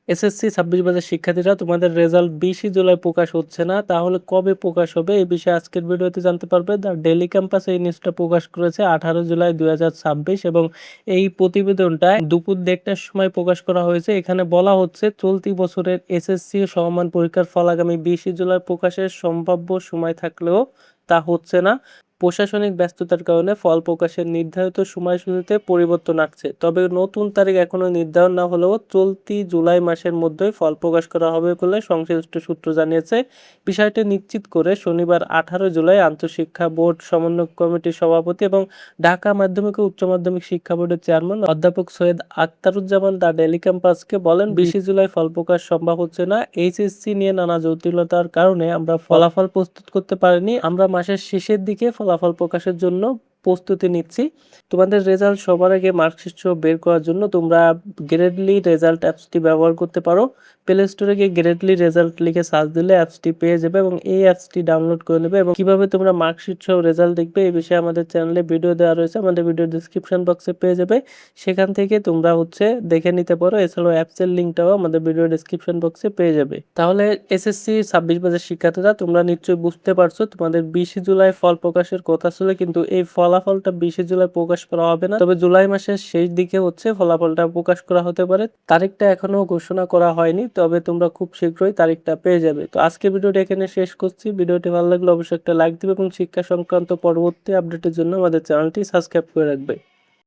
SSC ২৬ ব্যাচের শিক্ষার্থীরা তোমাদের রেজাল্ট ২০ জুলাই প্রকাশ হচ্ছে না। তাহলে কবে প্রকাশ হবে? এই বিষয়ে আজকের ভিডিওতে জানতে পারবে। দ্য ডেইলি ক্যাম্পাস এই নিউজটা প্রকাশ করেছে ১৮ জুলাই ২০২৬ এবং এই প্রতিবেদনটা দুপুর ১:৩০টার সময় প্রকাশ করা হয়েছে। এখানে বলা হচ্ছে চলতি বছরের এসএসসি সমমান পরীক্ষার ফল আগামী ২০ জুলাই প্রকাশের সম্ভাব্য সময় থাকলেও তা হচ্ছে না। প্রশাসনিক ব্যস্ততার কারণে ফল প্রকাশের নির্ধারিত সময়সূচিতে পরিবর্তন আসছে। তবে নতুন তারিখ এখনো নির্ধারণ না হলেও চলতি জুলাই মাসের মধ্যেই ফল প্রকাশ করা হবে বলে সংশ্লিষ্ট সূত্র জানিয়েছে। বিষয়টি নিশ্চিত করে শনিবার ১৮ জুলাই আন্তঃশিক্ষা বোর্ড সমন্বয় কমিটির সভাপতি এবং ঢাকা মাধ্যমিক ও উচ্চ মাধ্যমিক শিক্ষা বোর্ডের চেয়ারম্যান অধ্যাপক সৈয়দ আখতারুজ্জামান দ্য ডেইলি ক্যাম্পাসকে বলেন, ২০ জুলাই ফল প্রকাশ সম্ভব হচ্ছে না। এইচএসসি নিয়ে নানা জটিলতার কারণে আমরা ফলাফল প্রস্তুত করতে পারিনি। আমরা মাসের শেষের দিকে ফলাফল প্রকাশের জন্য প্রস্তুতি নিচ্ছি। তোমাদের রেজাল্ট সবার আগে মার্কশিট সহ বের করার জন্য তোমরা গ্রেডলি রেজাল্ট অ্যাপসটি ব্যবহার করতে পারো। প্লে স্টোরে গিয়ে গ্রেডলি রেজাল্ট লিখে সার্চ দিলে অ্যাপসটি পেয়ে যাবে এবং এই অ্যাপসটি ডাউনলোড করে নেবে এবং কিভাবে তোমরা মার্কশিট সহ রেজাল্ট দেখবে এই বিষয়ে আমাদের চ্যানেলে ভিডিও দেওয়া রয়েছে। আমাদের ভিডিও ডেসক্রিপশন বক্সে পেয়ে যাবে। সেখান থেকে তোমরা দেখে নিতে পারো। এছাড়াও অ্যাপসের লিঙ্কটাও আমাদের ভিডিও ডেসক্রিপশন বক্সে পেয়ে যাবে। তাহলে এসএসসি ২৬ ব্যাচের শিক্ষার্থীরা তোমরা নিশ্চয়ই বুঝতে পারছো তোমাদের ২০ জুলাই ফল প্রকাশের কথা ছিল, কিন্তু এই ফলাফলটা ২০ জুলাই প্রকাশ করা হবে না। তবে জুলাই মাসের শেষ দিকে ফলাফলটা প্রকাশ করা হতে পারে। তারিখটা এখনো ঘোষণা করা হয়নি, তবে তোমরা খুব শীঘ্রই তারিখটা পেয়ে যাবে। তো আজকে ভিডিওটি এখানে শেষ করছি। ভিডিওটি ভালো লাগলে অবশ্যই একটা লাইক দিবে এবং শিক্ষা সংক্রান্ত পরবর্তী আপডেটের জন্য আমাদের চ্যানেলটি সাবস্ক্রাইব করে রাখবে।